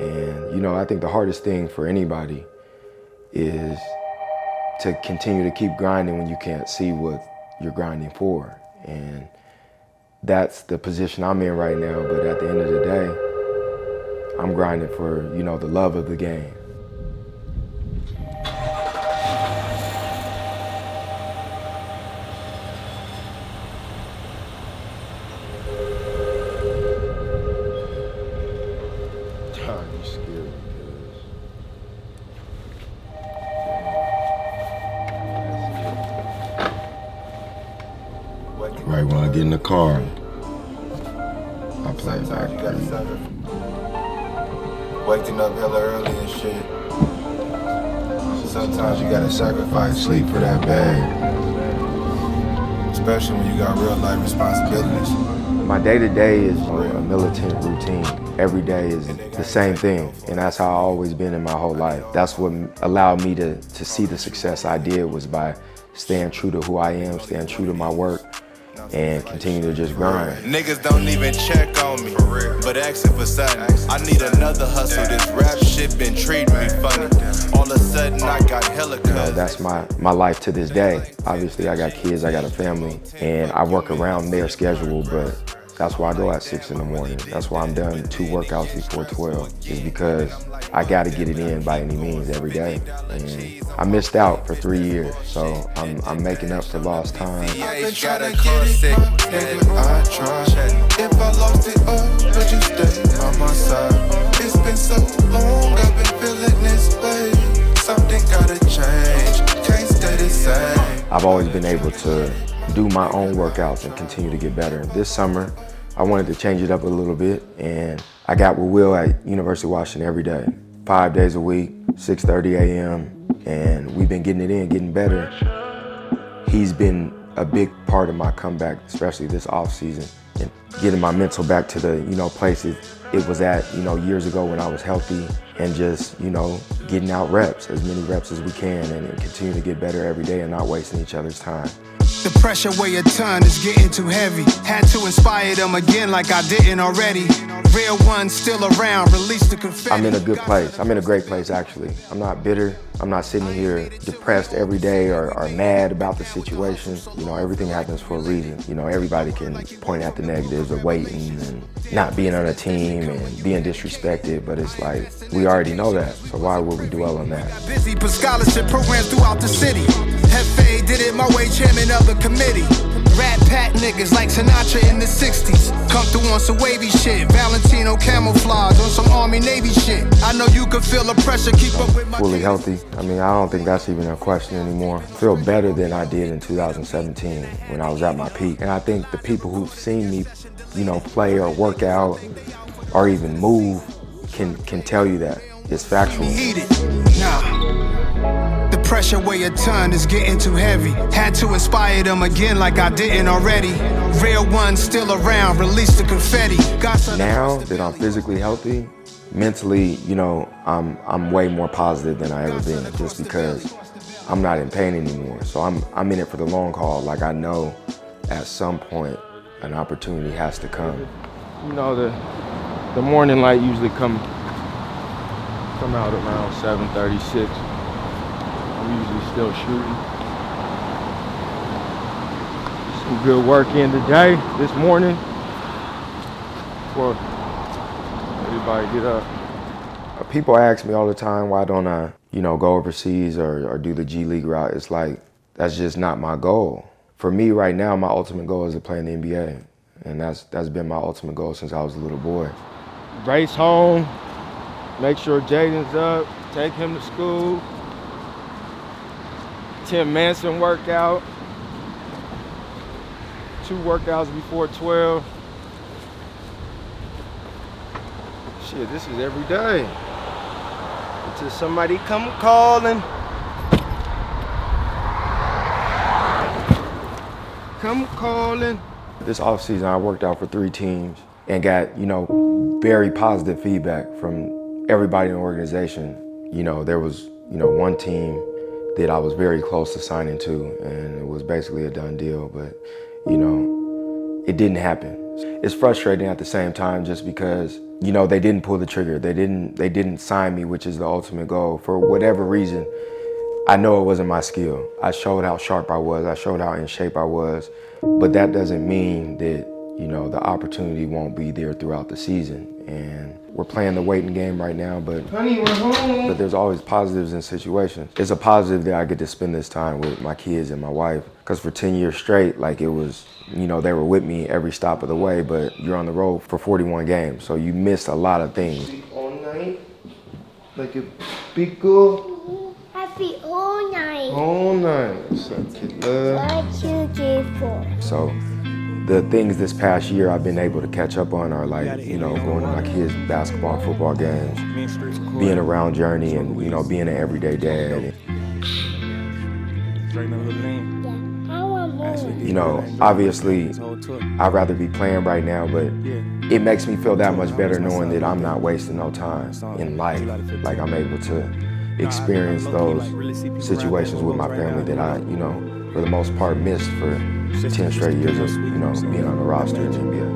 And, I think the hardest thing for anybody is to continue to keep grinding when you can't see what you're grinding for. And that's the position I'm in right now, but at the end of the day, I'm grinding for, the love of the game. You scared me, right when I get in the car, I play it back. Waking up hella early and shit. Sometimes you gotta sacrifice sleep for that bag. Especially when you got real life responsibilities. My day-to-day is a militant routine. Every day is the same thing, and that's how I've always been in my whole life. That's what allowed me to see the success I did, was by staying true to who I am, staying true to my work, and continue to just grind. Niggas don't even check on me, but asking for something. I need another hustle. This rap shit been treating me funny. All of a sudden I got hella cuz. That's my life to this day. Obviously I got kids, I got a family, and I work around their schedule, but that's why I go at 6 in the morning. That's why I'm done 2 workouts before 12, is because I gotta get it in by any means every day. And I missed out for 3 years, so I'm making up for lost time. I've been trying to get it, nigga, I tried. If I lost it all, would you stay by my side? It's been so long, I've been feeling this way. Something gotta change, can't stay the same. I've always been able to do my own workouts and continue to get better. This summer, I wanted to change it up a little bit, and I got with Will at University of Washington every day, 5 days a week, 6:30 a.m., and we've been getting it in, getting better. He's been a big part of my comeback, especially this off season, and getting my mental back to the, places it was at, years ago when I was healthy, and just, getting out reps, as many reps as we can, and continue to get better every day and not wasting each other's time. The pressure weigh a ton is getting too heavy. Had to inspire them again like I didn't already. Real ones still around, release the confetti. I'm in a good place. I'm in a great place, actually. I'm not bitter. I'm not sitting here depressed every day or mad about the situation. Everything happens for a reason. Everybody can point at the negatives of waiting and not being on a team and being disrespected, but it's like, we already know that, so why would we dwell on that? Busy for scholarship programs throughout the city. Hefe did it my way, chairman of the committee. Rat pack niggas like Sinatra in the 60s. Come through on some wavy shit. Valentino camouflage on some Army Navy shit. I know you can feel the pressure, keep up with my... Fully healthy. I don't think that's even a question anymore. I feel better than I did in 2017 when I was at my peak. And I think the people who've seen me, play or work out or even move can tell you that. It's factual. The pressure weigh a ton is getting too heavy. Had to inspire them again like I didn't already. Real ones still around, release the confetti. Now that I'm physically healthy, mentally, I'm way more positive than I ever been, just because I'm not in pain anymore. So I'm in it for the long haul. Like, I know at some point an opportunity has to come. The morning light usually come out around 7:36. I'm usually still shooting. Some good work in today, this morning, before everybody get up. People ask me all the time, why don't I, go overseas or do the G League route? It's like, that's just not my goal. For me right now, my ultimate goal is to play in the NBA. And that's been my ultimate goal since I was a little boy. Race home, make sure Jaden's up, take him to school. Tim Manson workout. 2 workouts before 12. Shit, this is every day. Until somebody come calling. Come calling. This offseason, I worked out for 3 teams and got, very positive feedback from everybody in the organization. There was, one team that I was very close to signing to, and it was basically a done deal, but, it didn't happen. It's frustrating at the same time just because, you know, they didn't pull the trigger. They didn't sign me, which is the ultimate goal. For whatever reason, I know it wasn't my skill. I showed how sharp I was. I showed how in shape I was. But that doesn't mean that, you know, the opportunity won't be there throughout the season. And we're playing the waiting game right now, but there's always positives in situations. It's a positive that I get to spend this time with my kids and my wife, because for 10 years straight, like, it was, you know, they were with me every stop of the way, but you're on the road for 41 games, so you miss a lot of things. All night? Like a big girl? Happy all night. All night. Suck it, love. 1, 2, 3, 4. So the things this past year I've been able to catch up on are, like, you know, going to my kids' basketball, football games, being around Journey, and, you know, being an everyday dad. I want more. You know, obviously, I'd rather be playing right now, but it makes me feel that much better knowing that I'm not wasting no time in life. Like, I'm able to experience those situations with my family that I, you know, for the most part missed for 10 straight years of, you know, being on the roster in the NBA.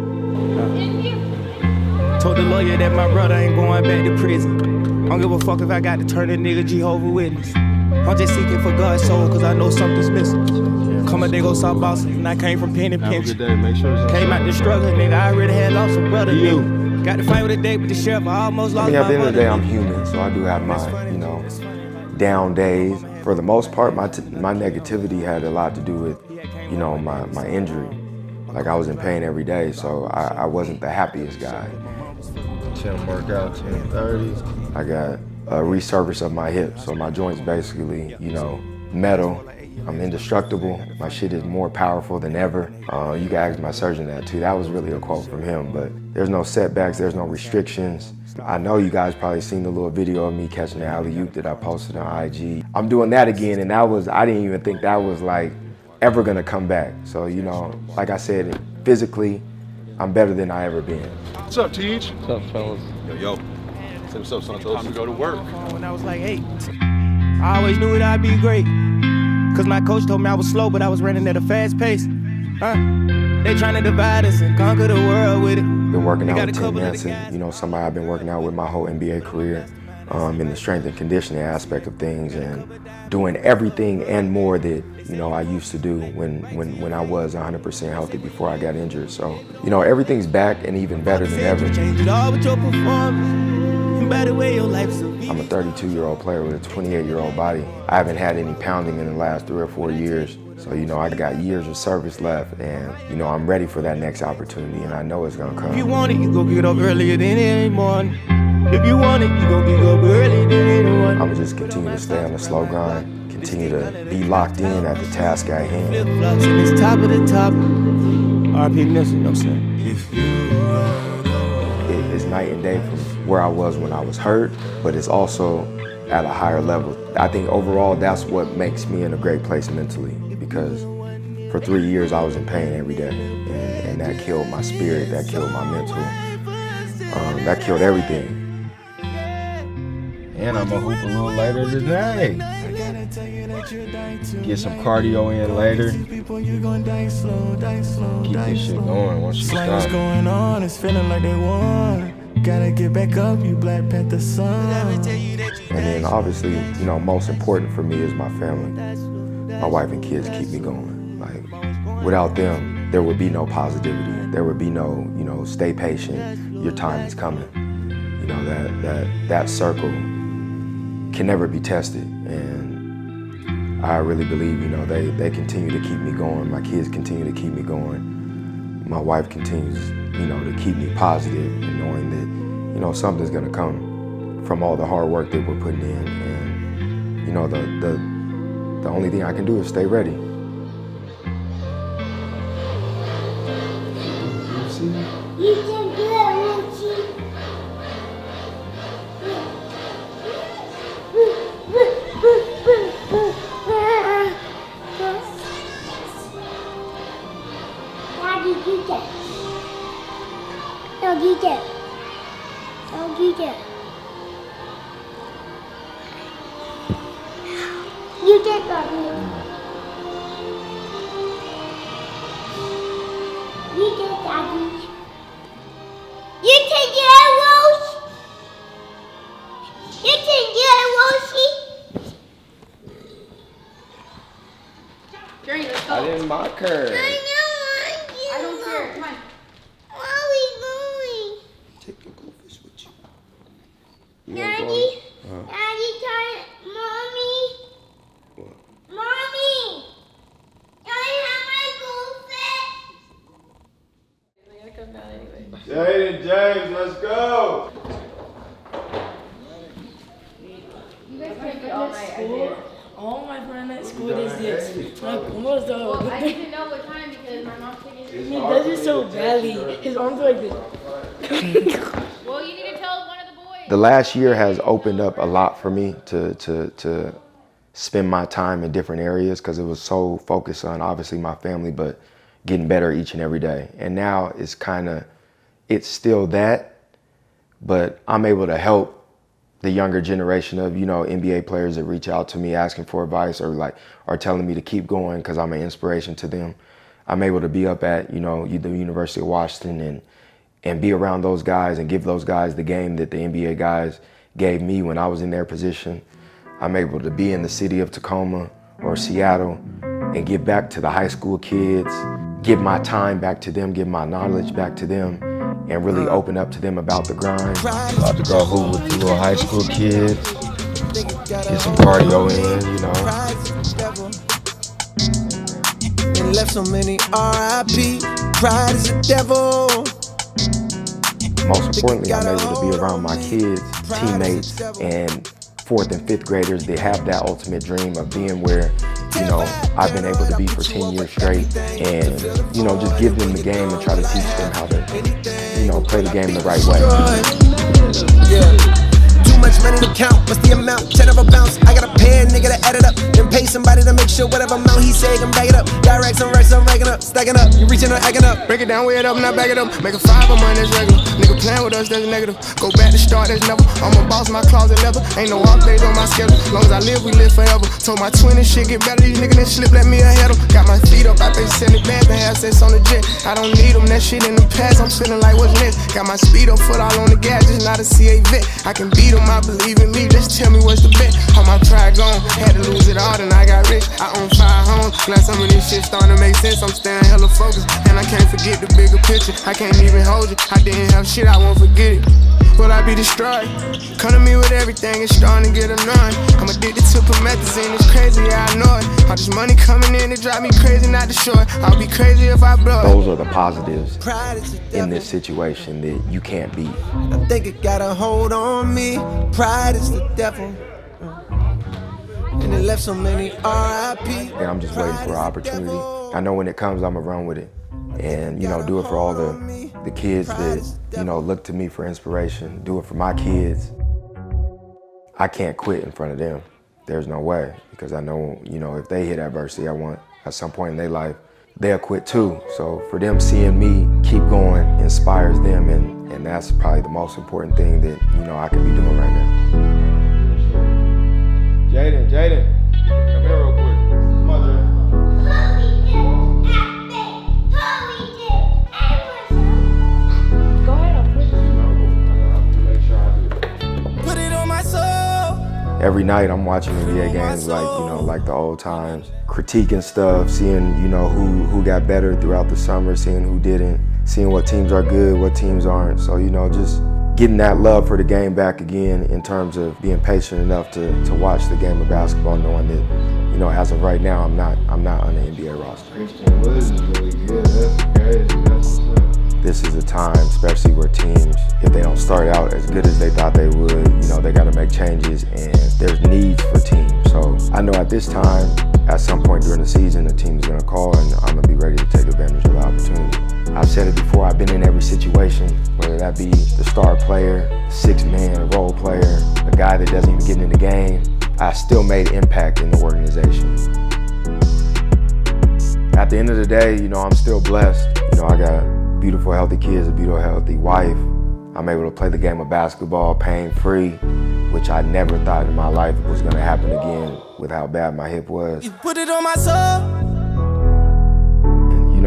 Told the lawyer that my brother ain't going back to prison. I don't give a fuck if I got to turn a nigga Jehovah's Witness. I'm just seeking for God's soul, cause I know something's missing. Come a day go South Boston, and I came from penny pinch. Came out the struggle, nigga, I already had lost a brother, nigga. Got to fight with a day with the sheriff, I almost lost my at the end of the day, I'm brother. human, so I do have my, you know, down days. For the most part, my negativity had a lot to do with, you know, my injury. Like, I was in pain every day, so I wasn't the happiest guy. 10 workout, 10:30. I got a resurface of my hip, so my joints basically, you know, metal. I'm indestructible. My shit is more powerful than ever. You can ask my surgeon that too. That was really a quote from him, but there's no setbacks, there's no restrictions. I know you guys probably seen the little video of me catching the alley-oop that I posted on IG. I'm doing that again, and I didn't even think that was, like, ever gonna come back. So, you know, like I said, physically, I'm better than I ever been. What's up, Teach? What's up, fellas? Yo. Say what's up, Santos. Time to go to work. When I was like 8, I always knew that I'd be great. Cause my coach told me I was slow, but I was running at a fast pace. They trying to divide us and conquer the world with it. Been working out got with a Tim couple of the Hansen, guys. you know, somebody I've been working out with my whole NBA career, in the strength and conditioning aspect of things, and doing everything and more that, you know, I used to do when I was 100% healthy before I got injured. So, you know, everything's back and even better than ever. Change it all with your performance. By the way, your life's so I'm a 32-year-old player with a 28-year-old body. I haven't had any pounding in the last 3 or 4 years. So, you know, I got years of service left, and, you know, I'm ready for that next opportunity, and I know it's gonna come. If you want it, you gon' get up earlier than any morning. If you want it, you gon' get up earlier than anyone. I'm gonna just continue to stay on the slow grind, continue to be locked in at the task at hand. Flip-flops and it's top of the top. RP Nipsey, you know what I'm saying? It's night and day from where I was when I was hurt, but it's also at a higher level. I think overall that's what makes me in a great place mentally, because for 3 years I was in pain every day, and that killed my spirit, that killed my mental, that killed everything. And I'm gonna hoop a little later tonight. Get some cardio in later. Keep this shit going once you Like what's stop. going on, it's feeling like they won. Gotta get back up, you Black Panther son. And then obviously, you know, most important for me is my family. My wife and kids keep me going. Like, without them, there would be no positivity. There would be no, you know, stay patient, your time is coming. You know, that circle can never be tested. And I really believe, you know, they continue to keep me going. My kids continue to keep me going. My wife continues, you know, to keep me positive and knowing that, you know, something's gonna come from all the hard work that we're putting in. And, you know, the only thing I can do is stay ready. You can do it, Richie. Daddy, do that. No, do that. No, do that. You did, Daddy. You did, Daddy. can get it, won't she? Journey, let's go. I didn't mock her. I don't want you. I don't care. Come on. Where are we going? Take your goldfish with you. Daddy, Daddy, Mommy. What? Mommy, can I have my goldfish? I gotta come down anyway. Jaden, James, let's go. You guys can't get all night. I did. All my friends at school is this. Like, almost Well, I need to know what time because my mom's taking he does it so badly. His arms are like this. Well, you need to tell one of the boys. The last year has opened up a lot for me to spend my time in different areas because it was so focused on obviously my family, but getting better each and every day. And now it's still that, but I'm able to help the younger generation of, NBA players that reach out to me asking for advice or telling me to keep going because I'm an inspiration to them. I'm able to be up at, the University of Washington and be around those guys and give those guys the game that the NBA guys gave me when I was in their position. I'm able to be in the city of Tacoma or Seattle and give back to the high school kids, give my time back to them, give my knowledge back to them, and really open up to them about the grind. About to go hoop with the little high school kids, get some cardio in, And left so many R.I.P. Pride is a devil. Most importantly, I'm able to be around my kids, teammates, and 4th and 5th graders that have that ultimate dream of being where, I've been able to be for 10 years straight and, just give them the game and try to teach them how to, play the game the right way. Too much money to count, what's the amount? 10 of a bounce, I gotta pay a nigga to add it up. Then pay somebody to make sure whatever amount he say, I'm back it up. Got racks, I'm racking up, stacking up. You reaching or acting up. Break it down, weigh it up, not back it up. Make a 5 of mine, that's regular. Nigga playing with us, that's negative. Go back to start, that's never. I'm a boss, my closet leather. Ain't no off days on my schedule. Long as I live, we live forever. Told my twin and shit get better. These niggas that slip, let me ahead of. Got my feet up, I think 70 bands and have sex on the jet. I don't need them, that shit in the past. I'm feeling like what's next. Got my speed up, foot all on the gas, just not a CA vet. I can beat them, I believe in me. Just tell me what's the bet. All my pride gone, had to lose it all, then I got rich. I own 5 homes, glad some of this shit starting to make sense. I'm staying hella focused, and I can't forget the bigger picture. I can't even hold you, I didn't have shit, I won't forget it. Will I be destroyed? Come to me with everything, it's starting to get annoying. I'm addicted to promethazine, it's crazy, yeah, I know it. All this money coming in, it drive me crazy, not the short. I'll be crazy if I blow it. Those are the positives in this situation that you can't beat. I think it got a hold on me. Pride is the devil. And it left so many R.I.P. And I'm just waiting for an opportunity. I know when it comes, I'ma run with it. And, do it for all the kids that, look to me for inspiration. Do it for my kids. I can't quit in front of them. There's no way. Because I know, if they hit adversity, at some point in their life, they'll quit too. So for them seeing me keep going inspires them, and that's probably the most important thing that, I can be doing right now. Jaden, come here real quick. Come on, Jaden. Go ahead, I'll put it. Make sure I do it. Put it on my soul. Every night I'm watching NBA games like the old times, critiquing stuff, seeing, who got better throughout the summer, seeing who didn't, seeing what teams are good, what teams aren't. So, just getting that love for the game back again in terms of being patient enough to watch the game of basketball, knowing that, as of right now, I'm not on the NBA roster. Christian Woods is really good. That's crazy. That's what's up. This is a time, especially where teams, if they don't start out as good as they thought they would, they got to make changes, and there's needs for teams. So I know at this time, at some point during the season, the team is going to call, and I'm going to be ready to take advantage of the opportunity. I've said it before, I've been in every situation, whether that be the star player, 6-man role player, a guy that doesn't even get in the game. I still made impact in the organization. At the end of the day, I'm still blessed. I got beautiful, healthy kids, a beautiful, healthy wife. I'm able to play the game of basketball pain-free, which I never thought in my life was going to happen again with how bad my hip was. You put it on my soul.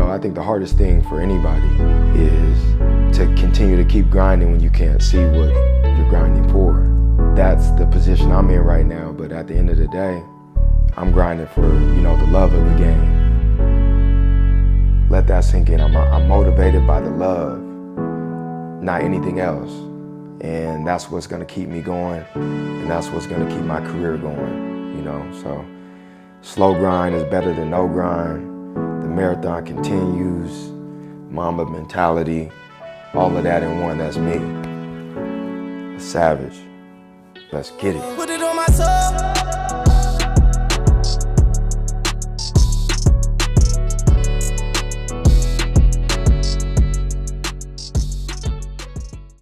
I think the hardest thing for anybody is to continue to keep grinding when you can't see what you're grinding for. that's the position I'm in right now. But at the end of the day, I'm grinding for, you know, the love of the game. Let that sink in. I'm motivated by the love, not anything else. And that's what's gonna keep me going, and that's what's gonna keep my career going, you know? So slow grind is better than no grind. The marathon continues, Mamba mentality, all of that in one, that's me. A savage. Let's get it. Put it on my soul.